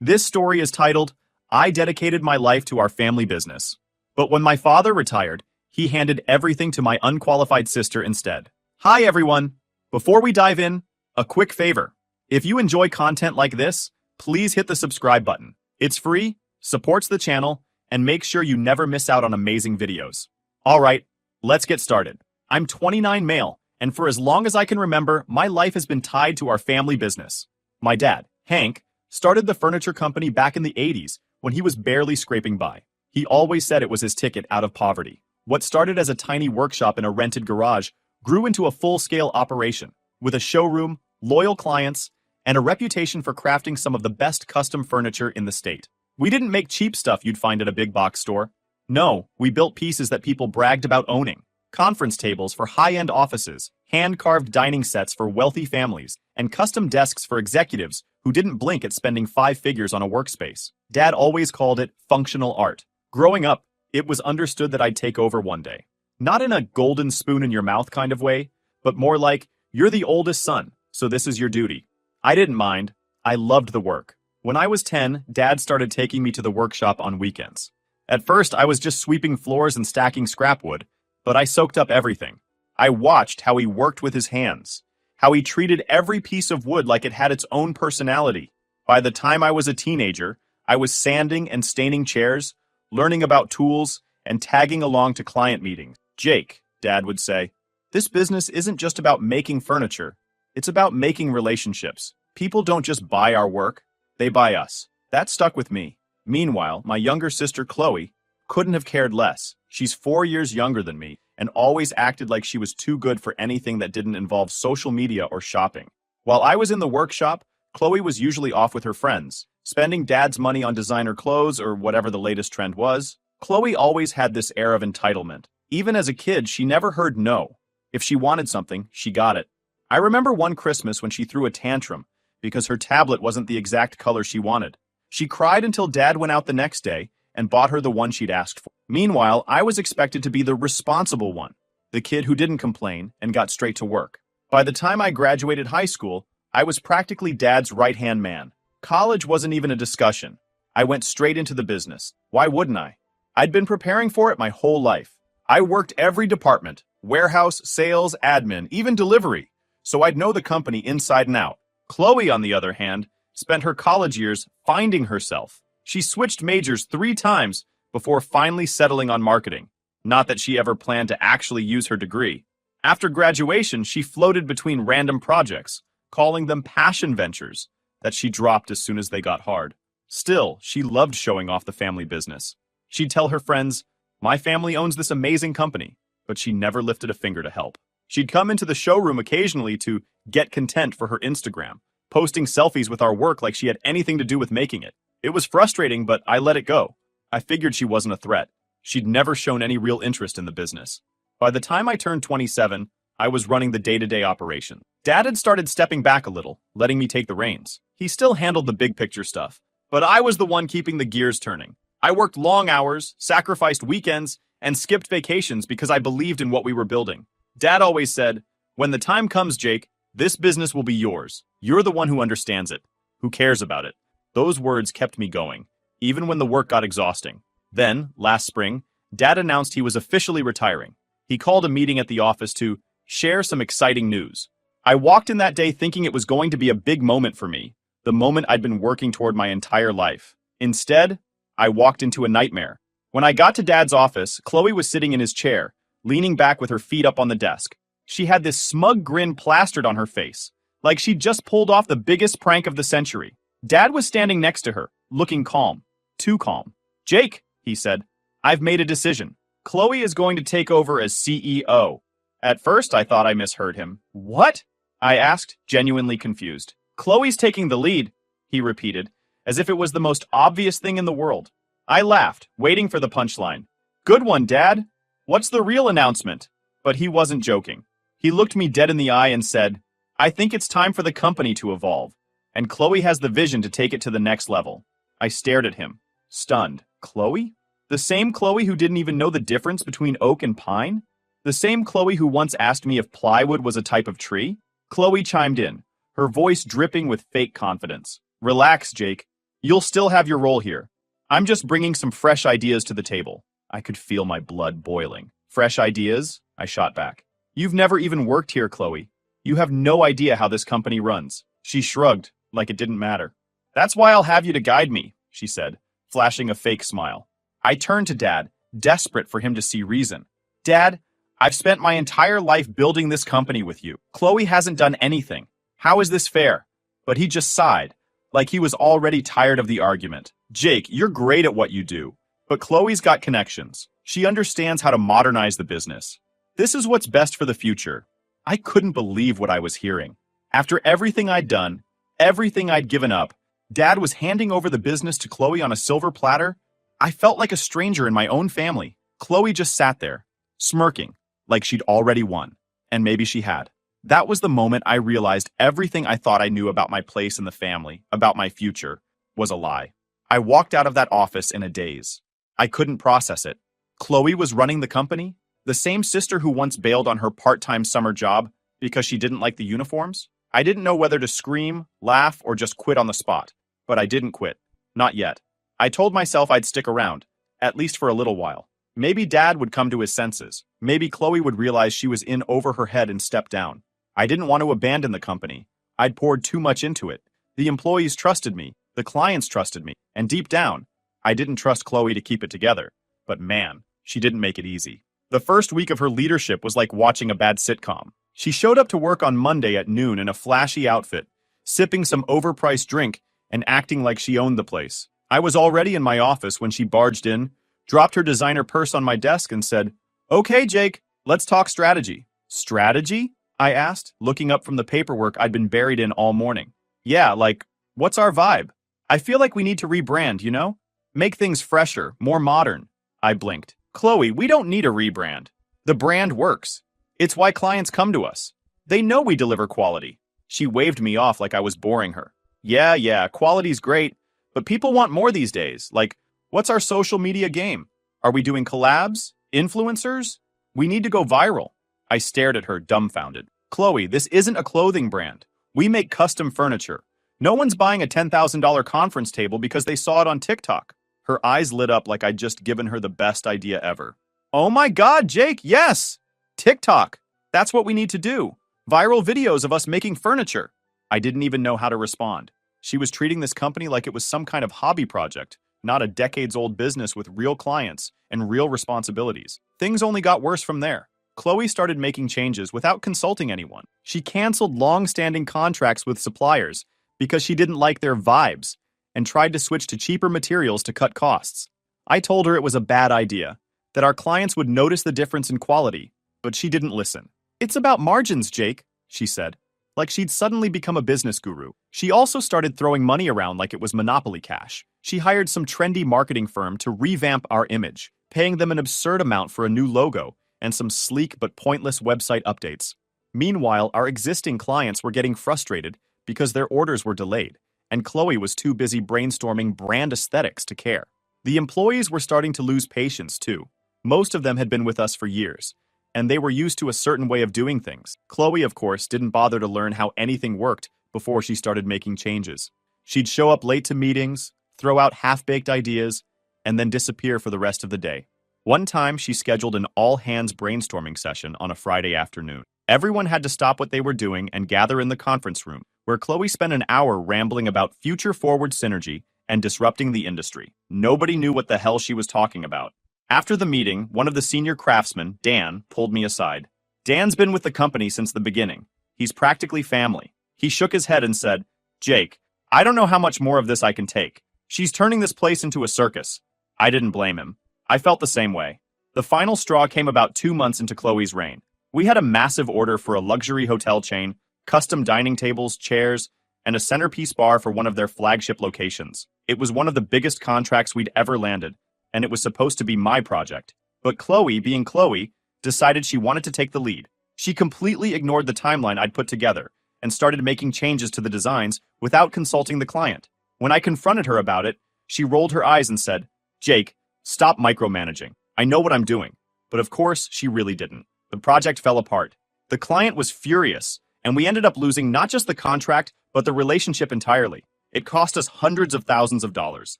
This story is titled, I Dedicated My Life to Our Family Business. But when my father retired, he handed everything to my unqualified sister instead. Hi everyone! Before we dive in, a quick favor. If you enjoy content like this, please hit the subscribe button. It's free, supports the channel, and makes sure you never miss out on amazing videos. Alright, let's get started. I'm 29 male, and for as long as I can remember, my life has been tied to our family business. My dad, Hank, started the furniture company back in the 80s when he was barely scraping by. He always said it was his ticket out of poverty. What started as a tiny workshop in a rented garage grew into a full-scale operation, with a showroom, loyal clients, and a reputation for crafting some of the best custom furniture in the state. We didn't make cheap stuff you'd find at a big box store. No, we built pieces that people bragged about owning. Conference tables for high-end offices, hand-carved dining sets for wealthy families, and custom desks for executives who didn't blink at spending 5 figures on a workspace. Dad always called it functional art. Growing up, it was understood that I'd take over one day. Not in a golden spoon in your mouth kind of way, but more like, you're the oldest son, so this is your duty. I didn't mind. I loved the work. When I was 10, Dad started taking me to the workshop on weekends. At first, I was just sweeping floors and stacking scrap wood, but I soaked up everything. I watched how he worked with his hands, how he treated every piece of wood like it had its own personality. By the time I was a teenager, I was sanding and staining chairs, learning about tools, and tagging along to client meetings. Jake, Dad would say, this business isn't just about making furniture. It's about making relationships. People don't just buy our work, they buy us. That stuck with me. Meanwhile, my younger sister Chloe couldn't have cared less. She's 4 years younger than me and always acted like she was too good for anything that didn't involve social media or shopping. While I was in the workshop, Chloe was usually off with her friends, spending Dad's money on designer clothes or whatever the latest trend was. Chloe always had this air of entitlement. Even as a kid, she never heard no. If she wanted something, she got it. I remember one Christmas when she threw a tantrum because her tablet wasn't the exact color she wanted. She cried until Dad went out the next day and bought her the one she'd asked for. Meanwhile, I was expected to be the responsible one, the kid who didn't complain and got straight to work. By the time I graduated high school, I was practically Dad's right-hand man. College wasn't even a discussion. I went straight into the business. Why wouldn't I? I'd been preparing for it my whole life. I worked every department, warehouse, sales, admin, even delivery, so I'd know the company inside and out. Chloe, on the other hand, spent her college years finding herself. She switched majors 3 times before finally settling on marketing. Not that she ever planned to actually use her degree. After graduation, she floated between random projects, calling them passion ventures, that she dropped as soon as they got hard. Still, she loved showing off the family business. She'd tell her friends, my family owns this amazing company, but she never lifted a finger to help. She'd come into the showroom occasionally to get content for her Instagram, posting selfies with our work like she had anything to do with making it. It was frustrating, but I let it go. I figured she wasn't a threat. She'd never shown any real interest in the business. By the time I turned 27, I was running the day-to-day operation. Dad had started stepping back a little, letting me take the reins. He still handled the big picture stuff, but I was the one keeping the gears turning. I worked long hours, sacrificed weekends, and skipped vacations because I believed in what we were building. Dad always said, when the time comes, Jake, this business will be yours. You're the one who understands it, who cares about it. Those words kept me going, even when the work got exhausting. Then, last spring, Dad announced he was officially retiring. He called a meeting at the office to share some exciting news. I walked in that day thinking it was going to be a big moment for me, the moment I'd been working toward my entire life. Instead, I walked into a nightmare. When I got to Dad's office, Chloe was sitting in his chair, leaning back with her feet up on the desk. She had this smug grin plastered on her face, like she'd just pulled off the biggest prank of the century. Dad was standing next to her, looking calm. Too calm. Jake, he said, I've made a decision. Chloe is going to take over as CEO. At first, I thought I misheard him. What? I asked, genuinely confused. Chloe's taking the lead, he repeated, as if it was the most obvious thing in the world. I laughed, waiting for the punchline. Good one, Dad. What's the real announcement? But he wasn't joking. He looked me dead in the eye and said, I think it's time for the company to evolve, and Chloe has the vision to take it to the next level. I stared at him, stunned. Chloe? The same Chloe who didn't even know the difference between oak and pine? The same Chloe who once asked me if plywood was a type of tree? Chloe chimed in, her voice dripping with fake confidence. Relax, Jake. You'll still have your role here. I'm just bringing some fresh ideas to the table. I could feel my blood boiling. Fresh ideas? I shot back. You've never even worked here, Chloe. You have no idea how this company runs. She shrugged, like it didn't matter. That's why I'll have you to guide me, she said, flashing a fake smile. I turned to Dad, desperate for him to see reason. Dad, I've spent my entire life building this company with you. Chloe hasn't done anything. How is this fair? But he just sighed, like he was already tired of the argument. Jake, you're great at what you do, but Chloe's got connections. She understands how to modernize the business. This is what's best for the future. I couldn't believe what I was hearing. After everything I'd done, everything I'd given up, Dad was handing over the business to Chloe on a silver platter. I felt like a stranger in my own family. Chloe just sat there, smirking, like she'd already won. And maybe she had. That was the moment I realized everything I thought I knew about my place in the family, about my future, was a lie. I walked out of that office in a daze. I couldn't process it. Chloe was running the company? The same sister who once bailed on her part-time summer job because she didn't like the uniforms? I didn't know whether to scream, laugh, or just quit on the spot. But I didn't quit. Not yet. I told myself I'd stick around, at least for a little while. Maybe Dad would come to his senses. Maybe Chloe would realize she was in over her head and step down. I didn't want to abandon the company. I'd poured too much into it. The employees trusted me. The clients trusted me. And deep down, I didn't trust Chloe to keep it together. But man, she didn't make it easy. The first week of her leadership was like watching a bad sitcom. She showed up to work on Monday at noon in a flashy outfit, sipping some overpriced drink and acting like she owned the place. I was already in my office when she barged in, dropped her designer purse on my desk and said, "Okay, Jake, let's talk strategy." Strategy? I asked, looking up from the paperwork I'd been buried in all morning. Yeah, like, what's our vibe? I feel like we need to rebrand, you know? Make things fresher, more modern. I blinked. Chloe, we don't need a rebrand. The brand works. It's why clients come to us. They know we deliver quality. She waved me off like I was boring her. Yeah, quality's great, but people want more these days. Like, what's our social media game? Are we doing collabs? Influencers? We need to go viral. I stared at her, dumbfounded. Chloe, this isn't a clothing brand. We make custom furniture. No one's buying a $10,000 conference table because they saw it on TikTok. Her eyes lit up like I'd just given her the best idea ever. Oh my God, Jake, yes! TikTok. That's what we need to do. Viral videos of us making furniture. I didn't even know how to respond. She was treating this company like it was some kind of hobby project, not a decades-old business with real clients and real responsibilities. Things only got worse from there. Chloe started making changes without consulting anyone. She canceled long-standing contracts with suppliers because she didn't like their vibes and tried to switch to cheaper materials to cut costs. I told her it was a bad idea, that our clients would notice the difference in quality, but she didn't listen. It's about margins, Jake, she said, like she'd suddenly become a business guru. She also started throwing money around like it was Monopoly cash. She hired some trendy marketing firm to revamp our image, paying them an absurd amount for a new logo and some sleek but pointless website updates. Meanwhile, our existing clients were getting frustrated because their orders were delayed, and Chloe was too busy brainstorming brand aesthetics to care. The employees were starting to lose patience, too. Most of them had been with us for years, and they were used to a certain way of doing things. Chloe, of course, didn't bother to learn how anything worked before she started making changes. She'd show up late to meetings, throw out half-baked ideas, and then disappear for the rest of the day. One time, she scheduled an all-hands brainstorming session on a Friday afternoon. Everyone had to stop what they were doing and gather in the conference room, where Chloe spent an hour rambling about future-forward synergy and disrupting the industry. Nobody knew what the hell she was talking about. After the meeting, one of the senior craftsmen, Dan, pulled me aside. Dan's been with the company since the beginning. He's practically family. He shook his head and said, "Jake, I don't know how much more of this I can take. She's turning this place into a circus." I didn't blame him. I felt the same way. The final straw came about 2 months into Chloe's reign. We had a massive order for a luxury hotel chain, custom dining tables, chairs, and a centerpiece bar for one of their flagship locations. It was one of the biggest contracts we'd ever landed, and it was supposed to be my project. But Chloe, being Chloe, decided she wanted to take the lead. She completely ignored the timeline I'd put together and started making changes to the designs without consulting the client. When I confronted her about it, she rolled her eyes and said, "Jake, stop micromanaging. I know what I'm doing." But of course, she really didn't. The project fell apart. The client was furious, and we ended up losing not just the contract, but the relationship entirely. It cost us hundreds of thousands of dollars,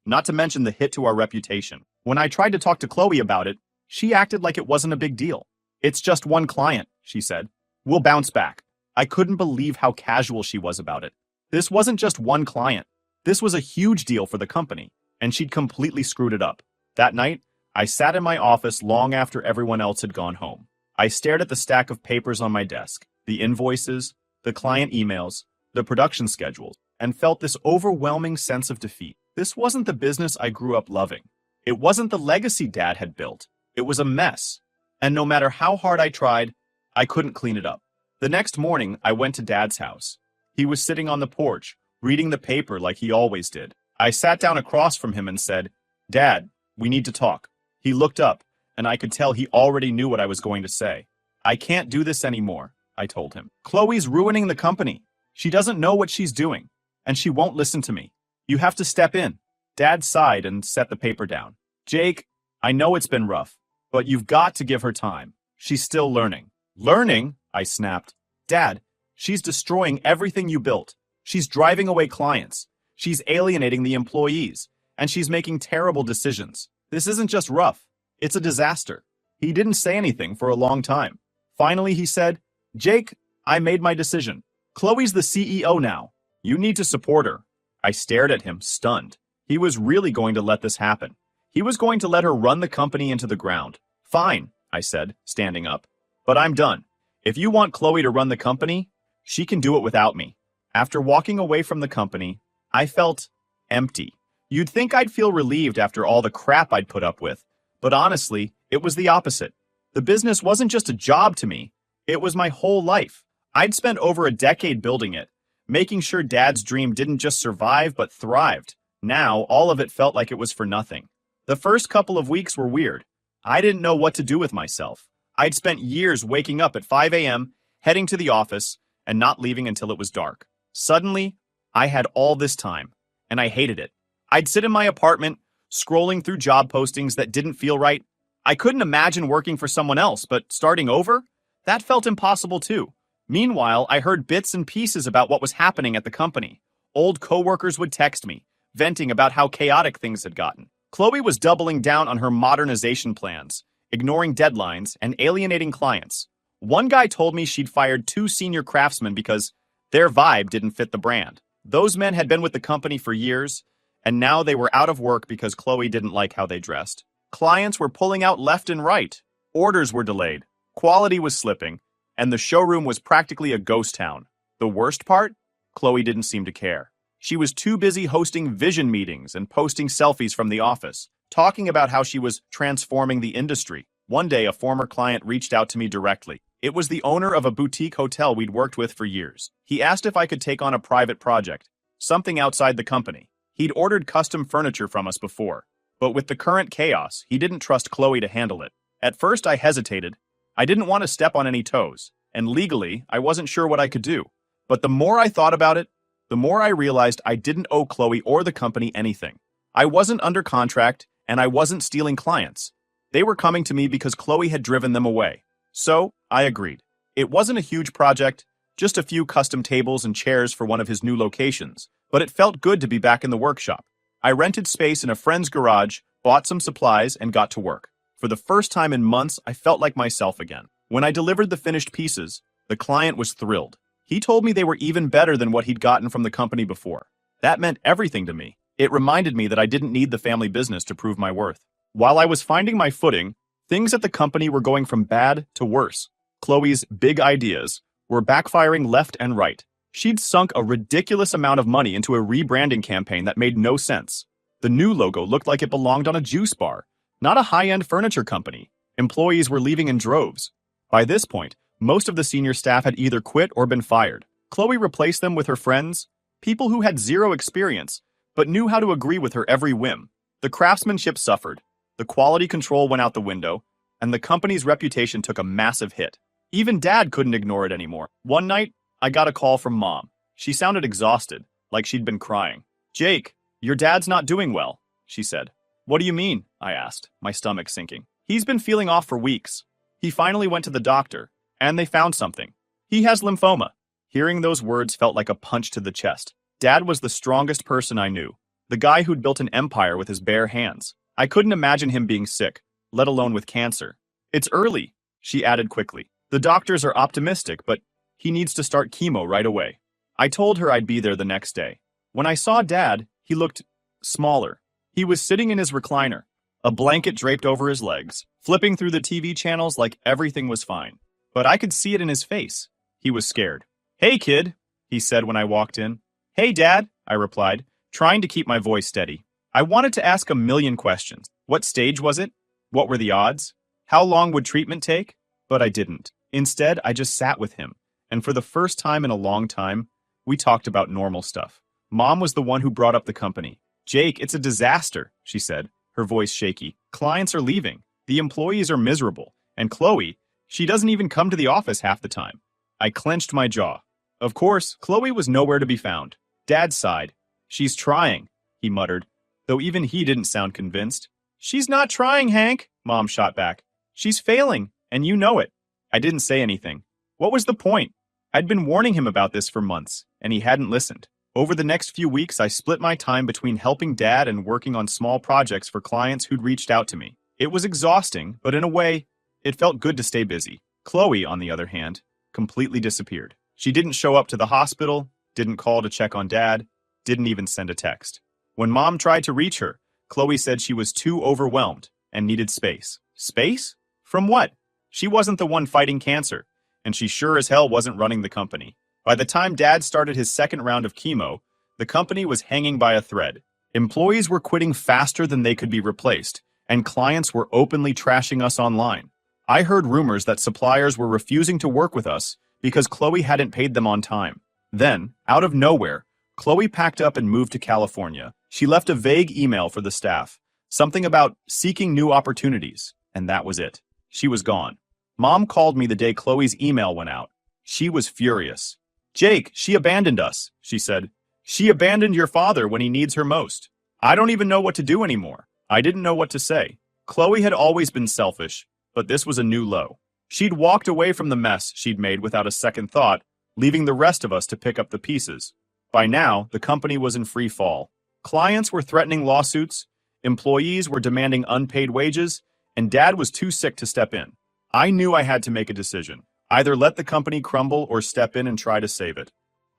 not to mention the hit to our reputation. When I tried to talk to Chloe about it, she acted like it wasn't a big deal. It's just one client, she said. We'll bounce back. I couldn't believe how casual she was about it. This wasn't just one client. This was a huge deal for the company, and she'd completely screwed it up. That night, I sat in my office long after everyone else had gone home. I stared at the stack of papers on my desk, the invoices, the client emails, the production schedules, and felt this overwhelming sense of defeat. This wasn't the business I grew up loving. It wasn't the legacy Dad had built. It was a mess. And no matter how hard I tried, I couldn't clean it up. The next morning, I went to Dad's house. He was sitting on the porch, reading the paper like he always did. I sat down across from him and said, "Dad, we need to talk." He looked up, and I could tell he already knew what I was going to say. "I can't do this anymore," I told him. "Chloe's ruining the company. She doesn't know what she's doing, and she won't listen to me. You have to step in." Dad sighed and set the paper down. "Jake, I know it's been rough, but you've got to give her time. She's still learning." "Learning?" I snapped. "Dad, she's destroying everything you built. She's driving away clients. She's alienating the employees, and she's making terrible decisions. This isn't just rough. It's a disaster." He didn't say anything for a long time. Finally, he said, "Jake, I made my decision. Chloe's the CEO now. You need to support her." I stared at him, stunned. He was really going to let this happen. He was going to let her run the company into the ground. "Fine," I said, standing up. "But I'm done. If you want Chloe to run the company, she can do it without me." After walking away from the company, I felt empty. You'd think I'd feel relieved after all the crap I'd put up with, but honestly, it was the opposite. The business wasn't just a job to me, it was my whole life. I'd spent over a decade building it, making sure Dad's dream didn't just survive but thrived. Now, all of it felt like it was for nothing. The first couple of weeks were weird. I didn't know what to do with myself. I'd spent years waking up at 5 a.m., heading to the office, and not leaving until it was dark. Suddenly, I had all this time, and I hated it. I'd sit in my apartment, scrolling through job postings that didn't feel right. I couldn't imagine working for someone else, but starting over? That felt impossible too. Meanwhile, I heard bits and pieces about what was happening at the company. Old coworkers would text me, venting about how chaotic things had gotten. Chloe was doubling down on her modernization plans, ignoring deadlines, and alienating clients. One guy told me she'd fired 2 senior craftsmen because their vibe didn't fit the brand. Those men had been with the company for years, and now they were out of work because Chloe didn't like how they dressed. Clients were pulling out left and right. Orders were delayed. Quality was slipping, and the showroom was practically a ghost town. The worst part? Chloe didn't seem to care. She was too busy hosting vision meetings and posting selfies from the office, talking about how she was transforming the industry. One day, a former client reached out to me directly. It was the owner of a boutique hotel we'd worked with for years. He asked if I could take on a private project, something outside the company. He'd ordered custom furniture from us before, but with the current chaos, he didn't trust Chloe to handle it. At first, I hesitated. I didn't want to step on any toes, and legally, I wasn't sure what I could do. But the more I thought about it, the more I realized I didn't owe Chloe or the company anything. I wasn't under contract, and I wasn't stealing clients. They were coming to me because Chloe had driven them away. So, I agreed. It wasn't a huge project, just a few custom tables and chairs for one of his new locations, but it felt good to be back in the workshop. I rented space in a friend's garage, bought some supplies, and got to work. For the first time in months, I felt like myself again. When I delivered the finished pieces, the client was thrilled. He told me they were even better than what he'd gotten from the company before. That meant everything to me. It reminded me that I didn't need the family business to prove my worth. While I was finding my footing, things at the company were going from bad to worse. Chloe's big ideas were backfiring left and right. She'd sunk a ridiculous amount of money into a rebranding campaign that made no sense. The new logo looked like it belonged on a juice bar, not a high-end furniture company. Employees were leaving in droves. By this point, most of the senior staff had either quit or been fired. Chloe replaced them with her friends, people who had zero experience, but knew how to agree with her every whim. The craftsmanship suffered, the quality control went out the window, and the company's reputation took a massive hit. Even Dad couldn't ignore it anymore. One night, I got a call from Mom. She sounded exhausted, like she'd been crying. "Jake, your dad's not doing well," she said. "What do you mean?" I asked, my stomach sinking. "He's been feeling off for weeks. He finally went to the doctor, and they found something. He has lymphoma." Hearing those words felt like a punch to the chest. Dad was the strongest person I knew, the guy who'd built an empire with his bare hands. I couldn't imagine him being sick, let alone with cancer. It's early, she added quickly. The doctors are optimistic, but he needs to start chemo right away. I told her I'd be there the next day. When I saw Dad, he looked smaller. He was sitting in his recliner, a blanket draped over his legs, flipping through the TV channels like everything was fine. But I could see it in his face. He was scared. "Hey, kid," he said when I walked in. "Hey, Dad," I replied, trying to keep my voice steady. I wanted to ask a million questions. What stage was it? What were the odds? How long would treatment take? But I didn't. Instead, I just sat with him, and for the first time in a long time, we talked about normal stuff. Mom was the one who brought up the company. "Jake, it's a disaster," she said, her voice shaky. "Clients are leaving. The employees are miserable. And Chloe, she doesn't even come to the office half the time." I clenched my jaw. Of course, Chloe was nowhere to be found. Dad sighed. "She's trying," he muttered, though even he didn't sound convinced. "She's not trying, Hank," Mom shot back. "She's failing, and you know it." I didn't say anything. What was the point? I'd been warning him about this for months, and he hadn't listened. Over the next few weeks, I split my time between helping Dad and working on small projects for clients who'd reached out to me. It was exhausting, but in a way, it felt good to stay busy. Chloe, on the other hand, completely disappeared. She didn't show up to the hospital, didn't call to check on Dad, didn't even send a text. When Mom tried to reach her, Chloe said she was too overwhelmed and needed space. Space? From what? She wasn't the one fighting cancer, and she sure as hell wasn't running the company. By the time Dad started his second round of chemo, the company was hanging by a thread. Employees were quitting faster than they could be replaced, and clients were openly trashing us online. I heard rumors that suppliers were refusing to work with us because Chloe hadn't paid them on time. Then, out of nowhere, Chloe packed up and moved to California. She left a vague email for the staff, something about seeking new opportunities, and that was it. She was gone. Mom called me the day Chloe's email went out. She was furious. "Jake, she abandoned us," she said. "She abandoned your father when he needs her most." I don't even know what to do anymore. I didn't know what to say. Chloe had always been selfish, but this was a new low. She'd walked away from the mess she'd made without a second thought, leaving the rest of us to pick up the pieces. By now, the company was in free fall. Clients were threatening lawsuits, employees were demanding unpaid wages, and Dad was too sick to step in. I knew I had to make a decision. Either let the company crumble or step in and try to save it.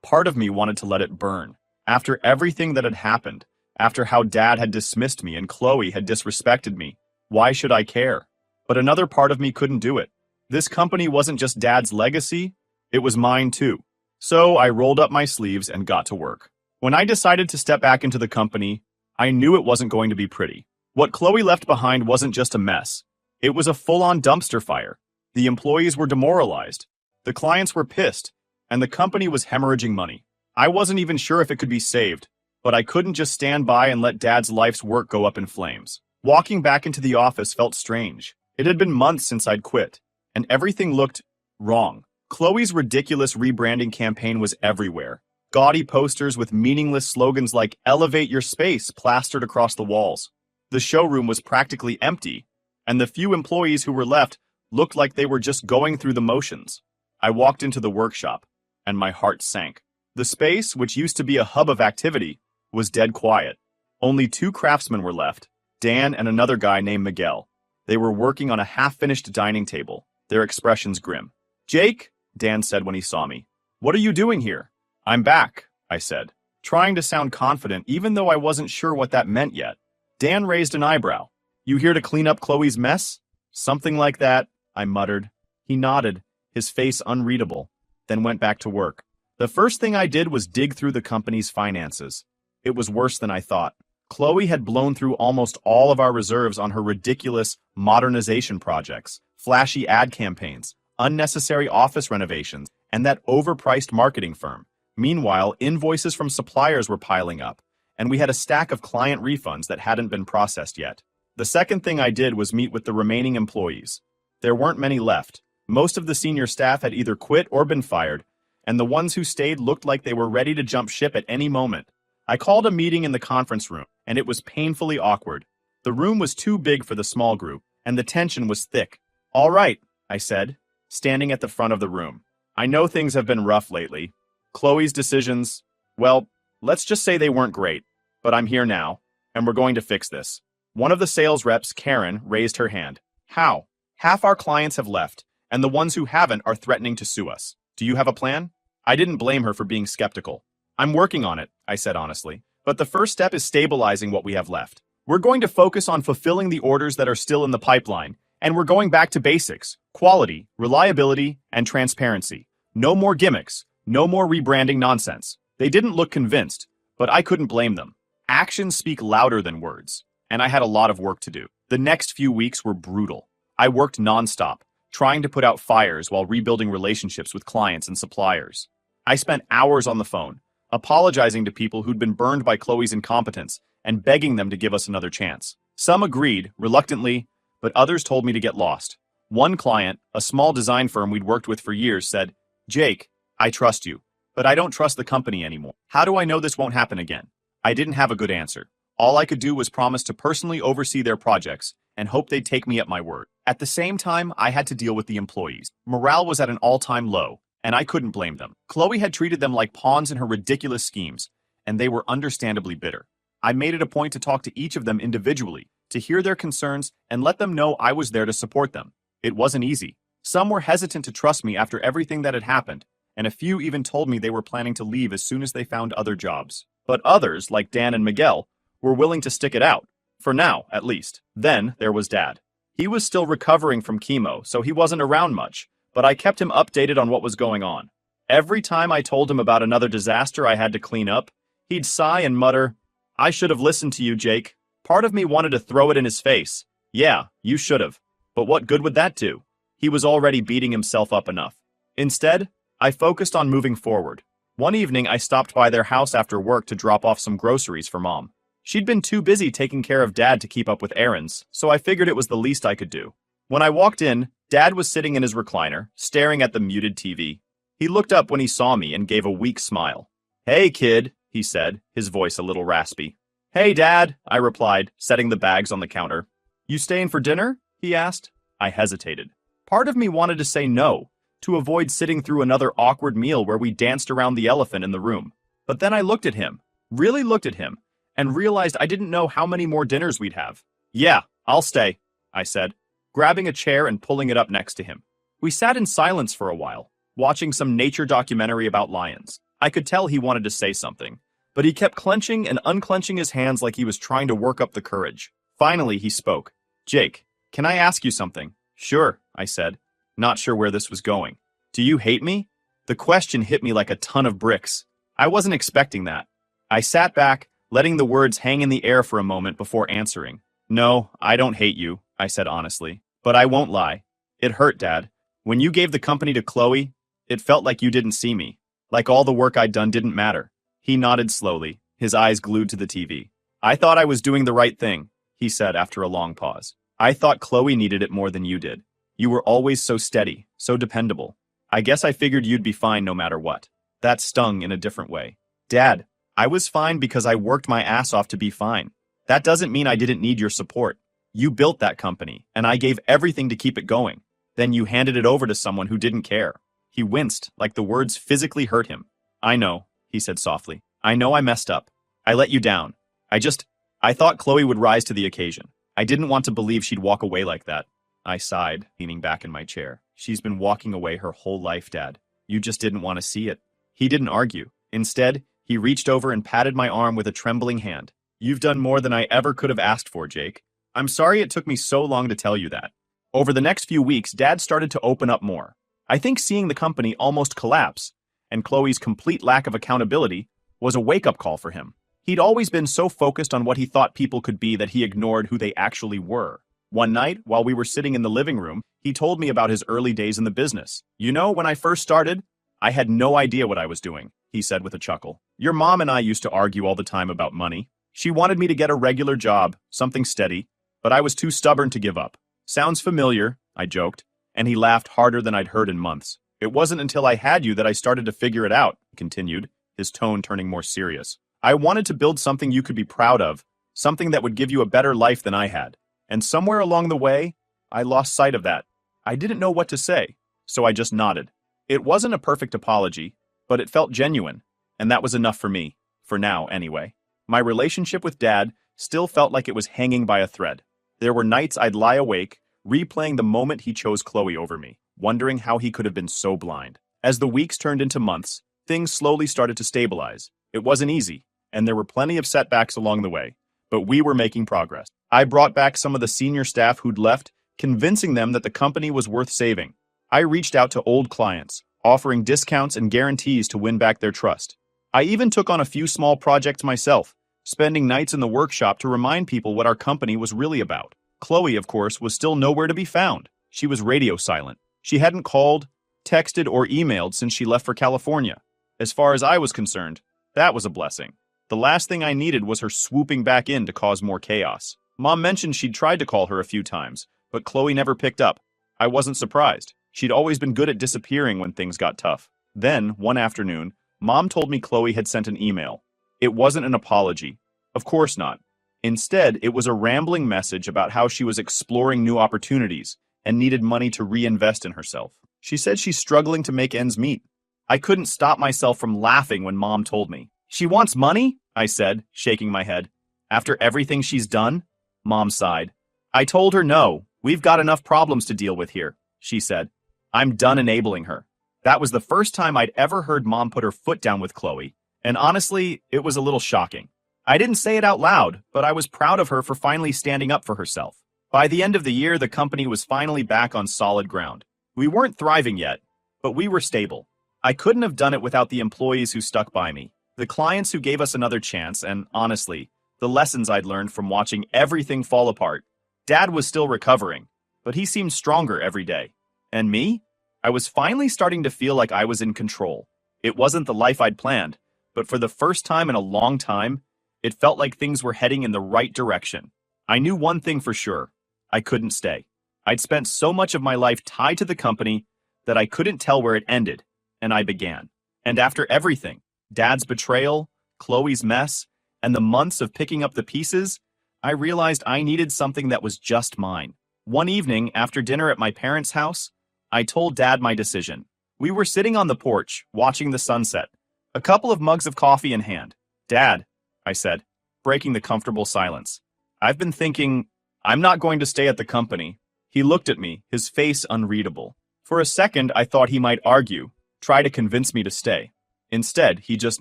Part of me wanted to let it burn. After everything that had happened, after how Dad had dismissed me and Chloe had disrespected me, why should I care? But another part of me couldn't do it. This company wasn't just Dad's legacy, it was mine too. So I rolled up my sleeves and got to work. When I decided to step back into the company, I knew it wasn't going to be pretty. What Chloe left behind wasn't just a mess. It was a full-on dumpster fire. The employees were demoralized, the clients were pissed, and the company was hemorrhaging money. I wasn't even sure if it could be saved, but I couldn't just stand by and let Dad's life's work go up in flames. Walking back into the office felt strange. It had been months since I'd quit, and everything looked wrong. Chloe's ridiculous rebranding campaign was everywhere. Gaudy posters with meaningless slogans like "Elevate Your Space" plastered across the walls. The showroom was practically empty, and the few employees who were left looked like they were just going through the motions. I walked into the workshop, and my heart sank. The space, which used to be a hub of activity, was dead quiet. Only two craftsmen were left, Dan and another guy named Miguel. They were working on a half-finished dining table, their expressions grim. "Jake," Dan said when he saw me, "what are you doing here?" "I'm back," I said, trying to sound confident even though I wasn't sure what that meant yet. Dan raised an eyebrow. "You here to clean up Chloe's mess?" "Something like that," I muttered. He nodded, his face unreadable, then went back to work. The first thing I did was dig through the company's finances. It was worse than I thought. Chloe had blown through almost all of our reserves on her ridiculous modernization projects, flashy ad campaigns, unnecessary office renovations, and that overpriced marketing firm. Meanwhile, invoices from suppliers were piling up, and we had a stack of client refunds that hadn't been processed yet. The second thing I did was meet with the remaining employees. There weren't many left. Most of the senior staff had either quit or been fired, and the ones who stayed looked like they were ready to jump ship at any moment. I called a meeting in the conference room, and it was painfully awkward. The room was too big for the small group, and the tension was thick. "All right," I said, standing at the front of the room. "I know things have been rough lately. Chloe's decisions, well, Let's just say they weren't great, but I'm here now, and we're going to fix this. One of the sales reps, Karen, raised her hand. How? Half our clients have left, and the ones who haven't are threatening to sue us. Do you have a plan? I didn't blame her for being skeptical. I'm working on it, I said honestly. But the first step is stabilizing what we have left. We're going to focus on fulfilling the orders that are still in the pipeline, and we're going back to basics: quality, reliability, and transparency. No more gimmicks, no more rebranding nonsense. They didn't look convinced, but I couldn't blame them. Actions speak louder than words, and I had a lot of work to do. The next few weeks were brutal. I worked nonstop, trying to put out fires while rebuilding relationships with clients and suppliers. I spent hours on the phone, apologizing to people who'd been burned by Chloe's incompetence and begging them to give us another chance. Some agreed, reluctantly, but others told me to get lost. One client, a small design firm we'd worked with for years, said, "Jake, I trust you, but I don't trust the company anymore. How do I know this won't happen again?" I didn't have a good answer. All I could do was promise to personally oversee their projects and hope they'd take me at my word. At the same time, I had to deal with the employees. Morale was at an all-time low, and I couldn't blame them. Chloe had treated them like pawns in her ridiculous schemes, and they were understandably bitter. I made it a point to talk to each of them individually, to hear their concerns and let them know I was there to support them. It wasn't easy. Some were hesitant to trust me after everything that had happened, and a few even told me they were planning to leave as soon as they found other jobs. But others, like Dan and Miguel, were willing to stick it out. For now, at least. Then there was Dad. He was still recovering from chemo, so he wasn't around much, but I kept him updated on what was going on. Every time I told him about another disaster I had to clean up, he'd sigh and mutter, "I should have listened to you, Jake." Part of me wanted to throw it in his face. Yeah, you should have. But what good would that do? He was already beating himself up enough. Instead, I focused on moving forward. One evening, I stopped by their house after work to drop off some groceries for Mom. She'd been too busy taking care of Dad to keep up with errands, so I figured it was the least I could do. When I walked in, Dad was sitting in his recliner, staring at the muted TV. He looked up when he saw me and gave a weak smile. "Hey, kid," he said, his voice a little raspy. "Hey, Dad," I replied, setting the bags on the counter. "You staying for dinner?" he asked. I hesitated. Part of me wanted to say no, to avoid sitting through another awkward meal where we danced around the elephant in the room. But then I looked at him, really looked at him, and realized I didn't know how many more dinners we'd have. "Yeah, I'll stay," I said, grabbing a chair and pulling it up next to him. We sat in silence for a while, watching some nature documentary about lions. I could tell he wanted to say something, but he kept clenching and unclenching his hands like he was trying to work up the courage. Finally, he spoke. "Jake, can I ask you something?" "Sure," I said, not sure where this was going. "Do you hate me?" The question hit me like a ton of bricks. I wasn't expecting that. I sat back, letting the words hang in the air for a moment before answering. "No, I don't hate you," I said honestly. "But I won't lie. It hurt, Dad. When you gave the company to Chloe, it felt like you didn't see me. Like all the work I'd done didn't matter." He nodded slowly, his eyes glued to the TV. "I thought I was doing the right thing," he said after a long pause. "I thought Chloe needed it more than you did. You were always so steady, so dependable. I guess I figured you'd be fine no matter what." That stung in a different way. "Dad, I was fine because I worked my ass off to be fine. That doesn't mean I didn't need your support. You built that company, and I gave everything to keep it going. Then you handed it over to someone who didn't care." He winced, like the words physically hurt him. "I know," he said softly. "I know I messed up. I let you down. I thought Chloe would rise to the occasion. I didn't want to believe she'd walk away like that." I sighed, leaning back in my chair. "She's been walking away her whole life, Dad. You just didn't want to see it." He didn't argue. Instead, he reached over and patted my arm with a trembling hand. "You've done more than I ever could have asked for, Jake. I'm sorry it took me so long to tell you that." Over the next few weeks, Dad started to open up more. I think seeing the company almost collapse, and Chloe's complete lack of accountability, was a wake-up call for him. He'd always been so focused on what he thought people could be that he ignored who they actually were. One night, while we were sitting in the living room, he told me about his early days in the business. "You know, when I first started, I had no idea what I was doing," he said with a chuckle. "Your mom and I used to argue all the time about money. She wanted me to get a regular job, something steady, but I was too stubborn to give up." "Sounds familiar," I joked, and he laughed harder than I'd heard in months. "It wasn't until I had you that I started to figure it out," he continued, his tone turning more serious. "I wanted to build something you could be proud of, something that would give you a better life than I had. And somewhere along the way, I lost sight of that. I didn't know what to say, so I just nodded. It wasn't a perfect apology, but it felt genuine, and that was enough for me. for now anyway. My relationship with Dad still felt like it was hanging by a thread. There were nights I'd lie awake, replaying the moment he chose Chloe over me, wondering how he could have been so blind. As the weeks turned into months, things slowly started to stabilize. It wasn't easy, and there were plenty of setbacks along the way, but we were making progress. I brought back some of the senior staff who'd left, convincing them that the company was worth saving. I reached out to old clients, offering discounts and guarantees to win back their trust. I even took on a few small projects myself, spending nights in the workshop to remind people what our company was really about. Chloe, of course, was still nowhere to be found. She was radio silent. She hadn't called, texted, or emailed since she left for California. As far as I was concerned, that was a blessing. The last thing I needed was her swooping back in to cause more chaos. Mom mentioned she'd tried to call her a few times, but Chloe never picked up. I wasn't surprised. She'd always been good at disappearing when things got tough. Then, one afternoon, Mom told me Chloe had sent an email. It wasn't an apology. Of course not. Instead, it was a rambling message about how she was exploring new opportunities and needed money to reinvest in herself. She said she's struggling to make ends meet. I couldn't stop myself from laughing when Mom told me. She wants money? I said, shaking my head. After everything she's done? Mom sighed. I told her no, we've got enough problems to deal with here, she said. I'm done enabling her. That was the first time I'd ever heard Mom put her foot down with Chloe, and honestly, it was a little shocking. I didn't say it out loud, but I was proud of her for finally standing up for herself. By the end of the year, the company was finally back on solid ground. We weren't thriving yet, but we were stable. I couldn't have done it without the employees who stuck by me, the clients who gave us another chance, and honestly, the lessons I'd learned from watching everything fall apart. Dad was still recovering, but he seemed stronger every day. And me? I was finally starting to feel like I was in control. It wasn't the life I'd planned, but for the first time in a long time, it felt like things were heading in the right direction. I knew one thing for sure. I couldn't stay. I'd spent so much of my life tied to the company that I couldn't tell where it ended, and I began. And after everything, Dad's betrayal, Chloe's mess, and the months of picking up the pieces, I realized I needed something that was just mine. One evening, after dinner at my parents' house, I told Dad my decision. We were sitting on the porch, watching the sunset, a couple of mugs of coffee in hand. Dad, I said, breaking the comfortable silence, I've been thinking, I'm not going to stay at the company. He looked at me, his face unreadable. For a second, I thought he might argue, try to convince me to stay. Instead, he just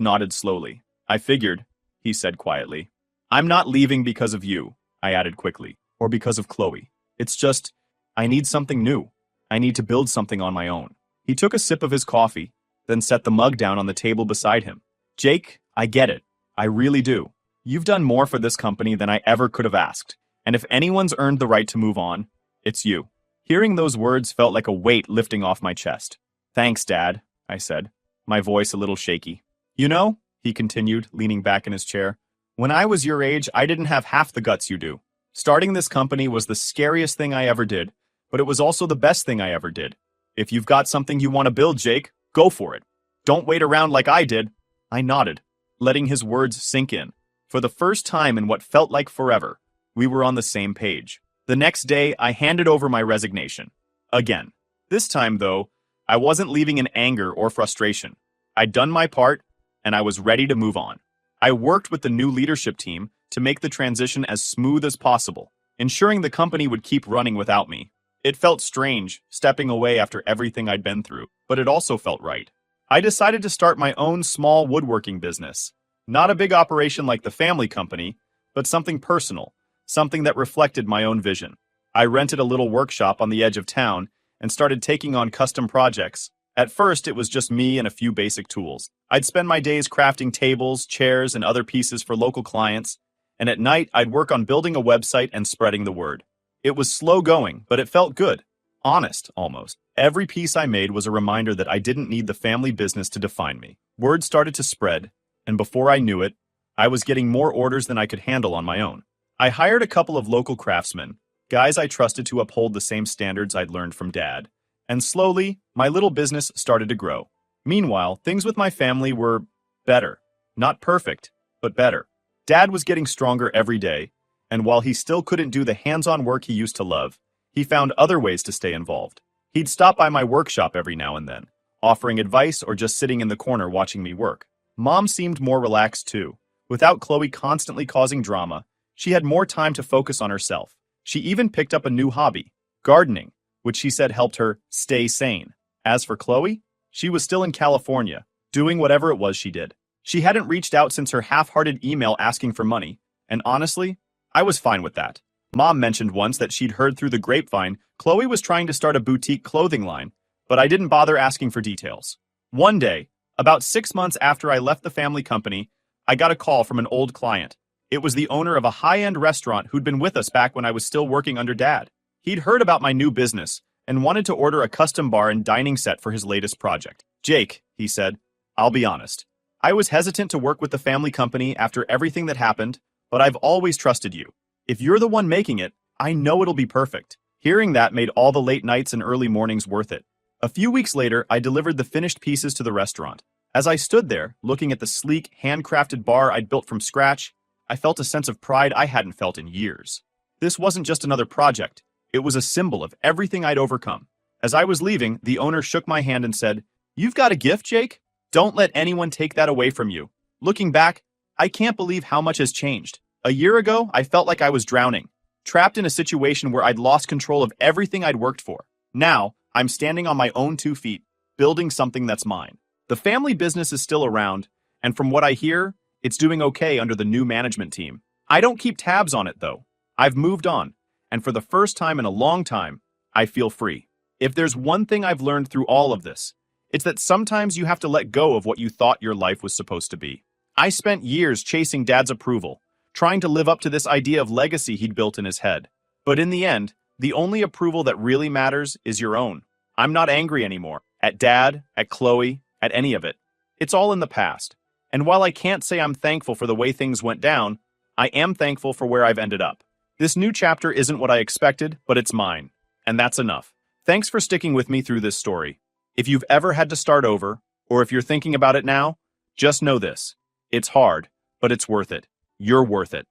nodded slowly. I figured, he said quietly. I'm not leaving because of you, I added quickly, or because of Chloe. It's just, I need something new. I need to build something on my own. He took a sip of his coffee, then set the mug down on the table beside him. Jake, I get it. I really do. You've done more for this company than I ever could have asked, and if anyone's earned the right to move on, it's you. Hearing those words felt like a weight lifting off my chest. Thanks, Dad, I said, my voice a little shaky. You know, he continued, leaning back in his chair, when I was your age, I didn't have half the guts you do. Starting this company was the scariest thing I ever did, but it was also the best thing I ever did. If you've got something you want to build, Jake, go for it. Don't wait around like I did. I nodded, letting his words sink in. For the first time in what felt like forever, we were on the same page. The next day, I handed over my resignation. Again. This time, though, I wasn't leaving in anger or frustration. I'd done my part, and I was ready to move on. I worked with the new leadership team to make the transition as smooth as possible, ensuring the company would keep running without me. It felt strange, stepping away after everything I'd been through, but it also felt right. I decided to start my own small woodworking business. Not a big operation like the family company, but something personal, something that reflected my own vision. I rented a little workshop on the edge of town and started taking on custom projects. At first, it was just me and a few basic tools. I'd spend my days crafting tables, chairs, and other pieces for local clients, and at night, I'd work on building a website and spreading the word. It was slow going, but it felt good. Honest, almost. Every piece I made was a reminder that I didn't need the family business to define me. Word started to spread, and before I knew it, I was getting more orders than I could handle on my own. I hired a couple of local craftsmen, guys I trusted to uphold the same standards I'd learned from Dad, and slowly, my little business started to grow. Meanwhile, things with my family were better. Not perfect, but better. Dad was getting stronger every day, and while he still couldn't do the hands-on work he used to love, he found other ways to stay involved. He'd stop by my workshop every now and then, offering advice or just sitting in the corner watching me work. Mom seemed more relaxed too. Without Chloe constantly causing drama, she had more time to focus on herself. She even picked up a new hobby, gardening, which she said helped her stay sane. As for Chloe, she was still in California, doing whatever it was she did. She hadn't reached out since her half-hearted email asking for money, and honestly, I was fine with that. Mom mentioned once that she'd heard through the grapevine Chloe was trying to start a boutique clothing line, but I didn't bother asking for details. One day, about 6 months after I left the family company, I got a call from an old client. It was the owner of a high-end restaurant who'd been with us back when I was still working under Dad. He'd heard about my new business and wanted to order a custom bar and dining set for his latest project. "Jake," he said, "I'll be honest. I was hesitant to work with the family company after everything that happened, but I've always trusted you. If you're the one making it, I know it'll be perfect." Hearing that made all the late nights and early mornings worth it. A few weeks later, I delivered the finished pieces to the restaurant. As I stood there, looking at the sleek, handcrafted bar I'd built from scratch, I felt a sense of pride I hadn't felt in years. This wasn't just another project. It was a symbol of everything I'd overcome. As I was leaving, the owner shook my hand and said, "You've got a gift, Jake? Don't let anyone take that away from you." Looking back, I can't believe how much has changed. A year ago, I felt like I was drowning, trapped in a situation where I'd lost control of everything I'd worked for. Now, I'm standing on my own 2 feet, building something that's mine. The family business is still around, and from what I hear, it's doing okay under the new management team. I don't keep tabs on it, though. I've moved on, and for the first time in a long time, I feel free. If there's one thing I've learned through all of this, it's that sometimes you have to let go of what you thought your life was supposed to be. I spent years chasing Dad's approval, trying to live up to this idea of legacy he'd built in his head. But in the end, the only approval that really matters is your own. I'm not angry anymore at Dad, at Chloe, at any of it. It's all in the past. And while I can't say I'm thankful for the way things went down, I am thankful for where I've ended up. This new chapter isn't what I expected, but it's mine. And that's enough. Thanks for sticking with me through this story. If you've ever had to start over, or if you're thinking about it now, just know this. It's hard, but it's worth it. You're worth it.